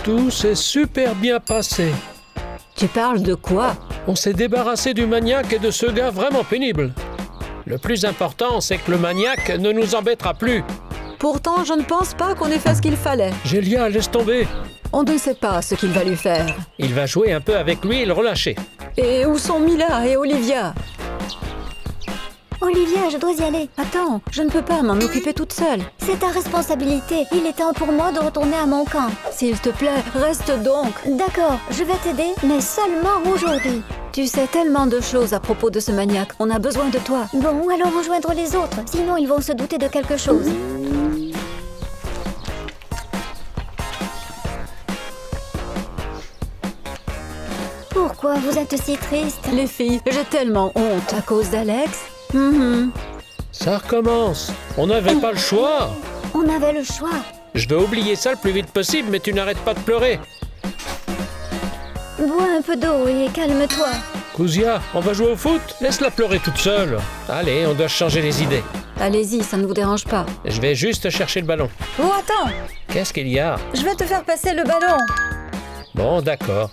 Tout s'est super bien passé. Tu parles de quoi? On s'est débarrassé du maniaque et de ce gars vraiment pénible. Le plus important, c'est que le maniaque ne nous embêtera plus. Pourtant, je ne pense pas qu'on ait fait ce qu'il fallait. Gélia, laisse tomber. On ne sait pas ce qu'il va lui faire. Il va jouer un peu avec lui et le relâcher. Et où sont Mila et Olivia? Olivia, je dois y aller. Attends, je ne peux pas m'en occuper toute seule. C'est ta responsabilité. Il est temps pour moi de retourner à mon camp. S'il te plaît, reste donc. D'accord, je vais t'aider, mais seulement aujourd'hui. Tu sais tellement de choses à propos de ce maniaque. On a besoin de toi. Bon, allons rejoindre les autres. Sinon, ils vont se douter de quelque chose. Pourquoi vous êtes si triste? Les filles, j'ai tellement honte à cause d'Alex. Ça recommence. On n'avait pas le choix. On avait le choix. Je veux oublier ça le plus vite possible, mais tu n'arrêtes pas de pleurer. Bois un peu d'eau et calme-toi. Kuzia, on va jouer au foot? Laisse-la pleurer toute seule. Allez, on doit changer les idées. Allez-y, ça ne vous dérange pas. Je vais juste chercher le ballon. Oh, attends! Qu'est-ce qu'il y a? Je vais te faire passer le ballon. Bon, d'accord.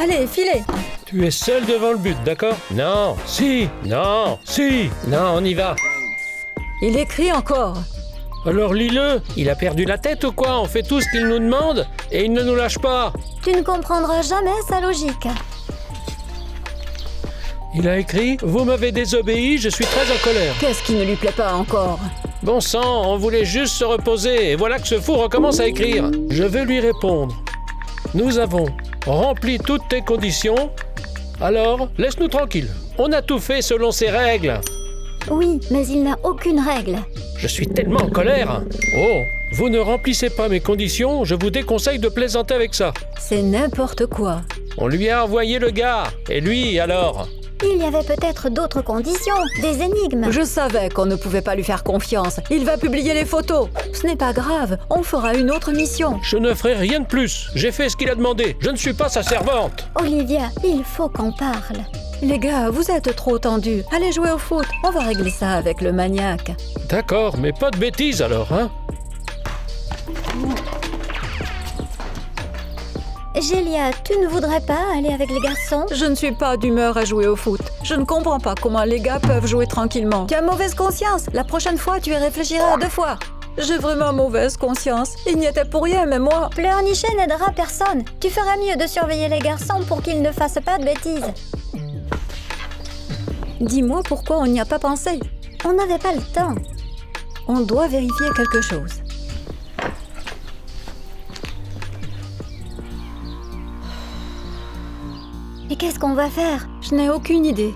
Allez, filez. Tu es seul devant le but, d'accord? Non, si, non, si. Non, on y va. Il écrit encore. Alors lis-le. Il a perdu la tête ou quoi? On fait tout ce qu'il nous demande et il ne nous lâche pas. Tu ne comprendras jamais sa logique. Il a écrit « Vous m'avez désobéi, je suis très en colère. Qu'est-ce qui ne lui plaît pas encore? » Bon sang, on voulait juste se reposer et voilà que ce fou recommence à écrire. Je vais lui répondre. Nous avons rempli toutes tes conditions. Alors, laisse-nous tranquille. On a tout fait selon ses règles. Oui, mais il n'a aucune règle. Je suis tellement en colère. Oh, vous ne remplissez pas mes conditions, je vous déconseille de plaisanter avec ça. C'est n'importe quoi. On lui a envoyé le gars. Et lui, alors? Il y avait peut-être d'autres conditions, des énigmes. Je savais qu'on ne pouvait pas lui faire confiance. Il va publier les photos. Ce n'est pas grave, on fera une autre mission. Je ne ferai rien de plus. J'ai fait ce qu'il a demandé. Je ne suis pas sa servante. Olivia, il faut qu'on parle. Les gars, vous êtes trop tendus. Allez jouer au foot. On va régler ça avec le maniaque. D'accord, mais pas de bêtises alors, hein? Gélia, tu ne voudrais pas aller avec les garçons? Je ne suis pas d'humeur à jouer au foot. Je ne comprends pas comment les gars peuvent jouer tranquillement. Tu as mauvaise conscience. La prochaine fois, tu y réfléchiras à 2 fois. J'ai vraiment mauvaise conscience. Il n'y était pour rien, mais moi... Pleurnicher n'aidera personne. Tu feras mieux de surveiller les garçons pour qu'ils ne fassent pas de bêtises. Dis-moi pourquoi on n'y a pas pensé. On n'avait pas le temps. On doit vérifier quelque chose. Et qu'est-ce qu'on va faire? Je n'ai aucune idée.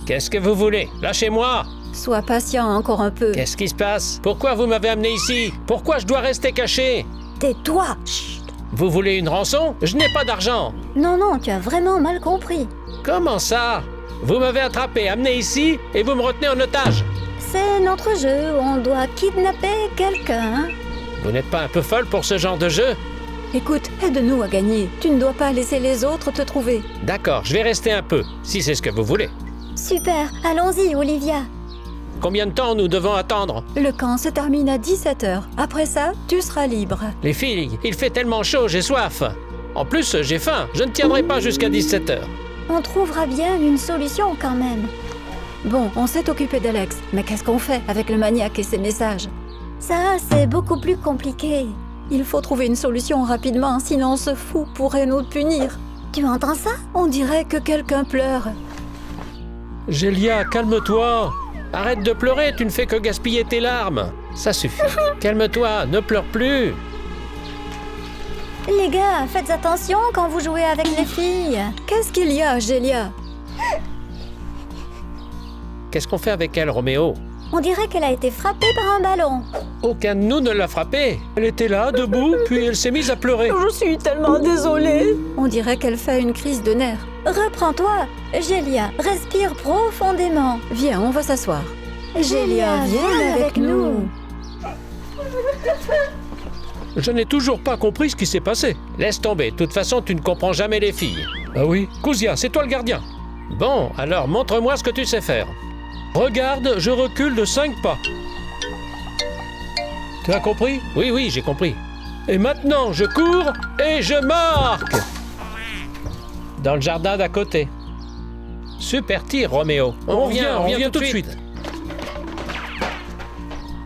Qu'est-ce que vous voulez? Lâchez-moi! Sois patient encore un peu. Qu'est-ce qui se passe? Pourquoi vous m'avez amené ici? Pourquoi je dois rester caché? Tais-toi! Chut! Vous voulez une rançon? Je n'ai pas d'argent. Non, non, tu as vraiment mal compris. Comment ça? Vous m'avez attrapé, amené ici, et vous me retenez en otage. C'est notre jeu, on doit kidnapper quelqu'un. Vous n'êtes pas un peu folle pour ce genre de jeu? Écoute, aide-nous à gagner. Tu ne dois pas laisser les autres te trouver. D'accord, je vais rester un peu, si c'est ce que vous voulez. Super, allons-y, Olivia. Combien de temps nous devons attendre? Le camp se termine à 17h. Après ça, tu seras libre. Les filles, il fait tellement chaud, j'ai soif. En plus, j'ai faim, je ne tiendrai pas jusqu'à 17h. On trouvera bien une solution quand même. Bon, on s'est occupé d'Alex, mais qu'est-ce qu'on fait avec le maniaque et ses messages? Ça, c'est beaucoup plus compliqué. Il faut trouver une solution rapidement, sinon ce fou pourrait nous punir. Tu entends ça? On dirait que quelqu'un pleure. Gélia, calme-toi. Arrête de pleurer, tu ne fais que gaspiller tes larmes. Ça suffit. Calme-toi, ne pleure plus. Les gars, faites attention quand vous jouez avec les filles. Qu'est-ce qu'il y a, Gélia? Qu'est-ce qu'on fait avec elle, Roméo? On dirait qu'elle a été frappée par un ballon. Aucun de nous ne l'a frappée. Elle était là, debout, puis elle s'est mise à pleurer. Je suis tellement désolée. On dirait qu'elle fait une crise de nerfs. Reprends-toi. Gélia, respire profondément. Viens, on va s'asseoir. Gélia, viens avec nous. Je n'ai toujours pas compris ce qui s'est passé. Laisse tomber, de toute façon, tu ne comprends jamais les filles. Ah oui? Kuzia, c'est toi le gardien. Bon, alors montre-moi ce que tu sais faire. Regarde, je recule de 5 pas. Tu as compris? Oui, oui, j'ai compris. Et maintenant, je cours et je marque! Dans le jardin d'à côté. Super tir, Roméo. On revient tout de suite.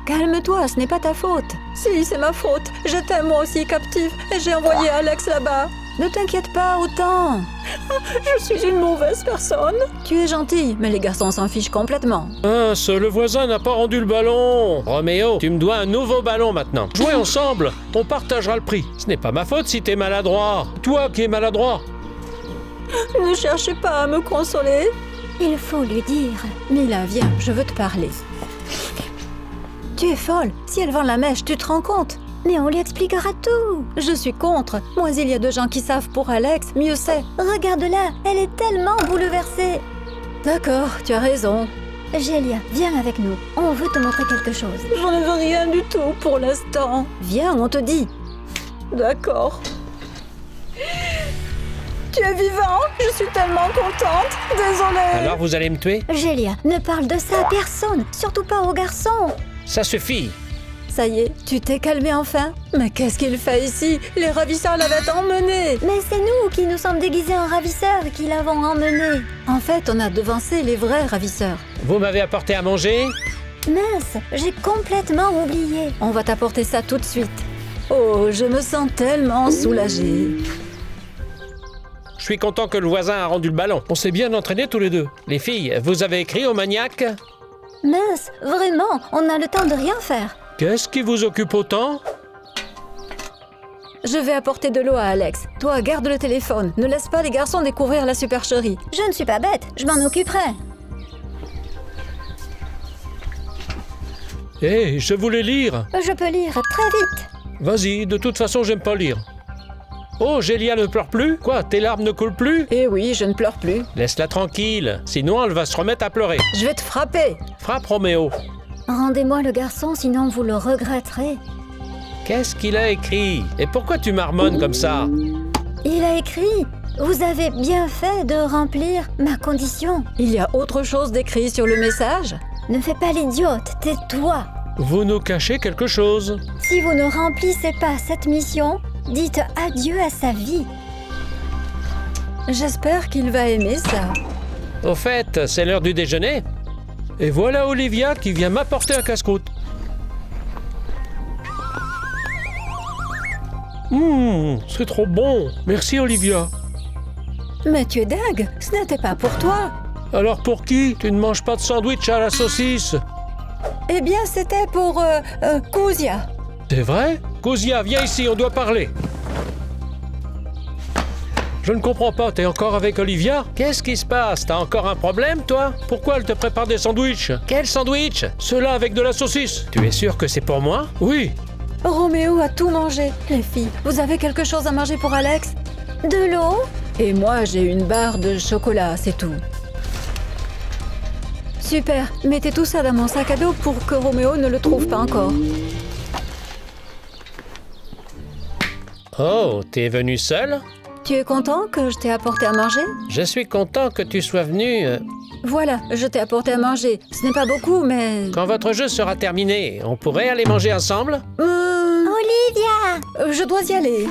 Calme-toi, ce n'est pas ta faute. Si, c'est ma faute. J'étais moi aussi captive et j'ai envoyé Alex là-bas. Ne t'inquiète pas autant. Je suis une mauvaise personne. Tu es gentille, mais les garçons s'en fichent complètement. Mince, le voisin n'a pas rendu le ballon. Roméo, tu me dois un nouveau ballon maintenant. Jouez ensemble, on partagera le prix. Ce n'est pas ma faute si t'es maladroit. Toi qui es maladroit. Ne cherchez pas à me consoler. Il faut lui dire. Mila, viens, je veux te parler. Tu es folle. Si elle vend la mèche, tu te rends compte? Mais on lui expliquera tout. Je suis contre. Moins il y a de gens qui savent pour Alex, mieux c'est. Regarde-la, elle est tellement bouleversée. D'accord, tu as raison. Gélia, viens avec nous. On veut te montrer quelque chose. Je ne veux rien du tout pour l'instant. Viens, on te dit. D'accord. Tu es vivant? Je suis tellement contente. Désolée. Alors vous allez me tuer? Gélia, ne parle de ça à personne, surtout pas aux garçons. Ça suffit. Ça y est, tu t'es calmé enfin? Mais qu'est-ce qu'il fait ici? Les ravisseurs l'avaient emmené. Mais c'est nous qui nous sommes déguisés en ravisseurs et qui l'avons emmené. En fait, on a devancé les vrais ravisseurs. Vous m'avez apporté à manger? Mince, j'ai complètement oublié. On va t'apporter ça tout de suite. Oh, je me sens tellement soulagée. Je suis content que le voisin a rendu le ballon. On s'est bien entraînés tous les deux. Les filles, vous avez écrit au maniaque? Mince, vraiment, on a le temps de rien faire. Qu'est-ce qui vous occupe autant? Je vais apporter de l'eau à Alex. Toi, garde le téléphone. Ne laisse pas les garçons découvrir la supercherie. Je ne suis pas bête, je m'en occuperai. Hé, je voulais lire. Je peux lire très vite. Vas-y, de toute façon, j'aime pas lire. Oh, Gélia ne pleure plus? Quoi, tes larmes ne coulent plus? Eh oui, je ne pleure plus. Laisse-la tranquille, sinon elle va se remettre à pleurer. Je vais te frapper. Frappe Roméo. Rendez-moi le garçon, sinon vous le regretterez. Qu'est-ce qu'il a écrit? Et pourquoi tu marmonnes comme ça? Il a écrit « Vous avez bien fait de remplir ma condition. Il y a autre chose d'écrit sur le message? Ne fais pas l'idiote, tais-toi. Vous nous cachez quelque chose. Si vous ne remplissez pas cette mission, dites adieu à sa vie. » J'espère qu'il va aimer ça. Au fait, c'est l'heure du déjeuner. Et voilà Olivia qui vient m'apporter un casse-croûte. C'est trop bon. Merci Olivia. Mais tu es dingue, ce n'était pas pour toi. Alors pour qui? Tu ne manges pas de sandwich à la saucisse? Eh bien, c'était pour Kousia. C'est vrai? Kousia, viens ici, on doit parler. Je ne comprends pas, t'es encore avec Olivia? Qu'est-ce qui se passe? T'as encore un problème, toi? Pourquoi elle te prépare des sandwichs? Quel sandwich? Ceux-là avec de la saucisse. Tu es sûr que c'est pour moi? Oui. Roméo a tout mangé. Les filles, vous avez quelque chose à manger pour Alex? De l'eau? Et moi, j'ai une barre de chocolat, c'est tout. Super, mettez tout ça dans mon sac à dos pour que Roméo ne le trouve pas encore. Oh, t'es venu seul? Tu es content que je t'ai apporté à manger? Je suis content que tu sois venu. Voilà, je t'ai apporté à manger. Ce n'est pas beaucoup, mais... Quand votre jeu sera terminé, on pourrait aller manger ensemble? Olivia! Je dois y aller.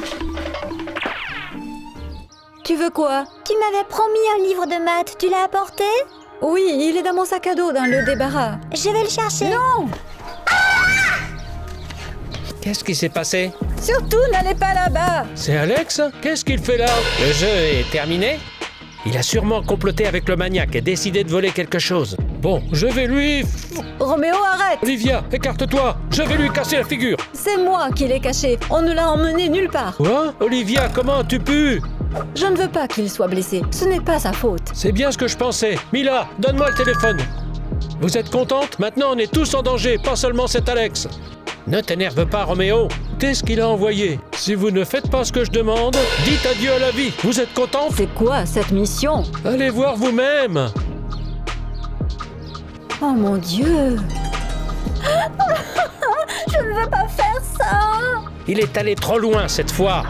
Tu veux quoi? Tu m'avais promis un livre de maths, tu l'as apporté? Oui, il est dans mon sac à dos, dans le débarras. Je vais le chercher. Non! Qu'est-ce qui s'est passé? Surtout, n'allez pas là-bas! C'est Alex? Qu'est-ce qu'il fait là? Le jeu est terminé? Il a sûrement comploté avec le maniaque et décidé de voler quelque chose. Bon, je vais lui... Roméo, arrête! Olivia, écarte-toi! Je vais lui casser la figure! C'est moi qui l'ai caché. On ne l'a emmené nulle part. Quoi? Olivia, comment as-tu pu? Je ne veux pas qu'il soit blessé. Ce n'est pas sa faute. C'est bien ce que je pensais. Mila, donne-moi le téléphone. Vous êtes contente? Maintenant, on est tous en danger, pas seulement cet Alex. Ne t'énerve pas, Roméo. Qu'est-ce qu'il a envoyé? Si vous ne faites pas ce que je demande, dites adieu à la vie. Vous êtes contente? C'est quoi cette mission? Allez voir vous-même. Oh mon Dieu! Je ne veux pas faire ça! Il est allé trop loin cette fois.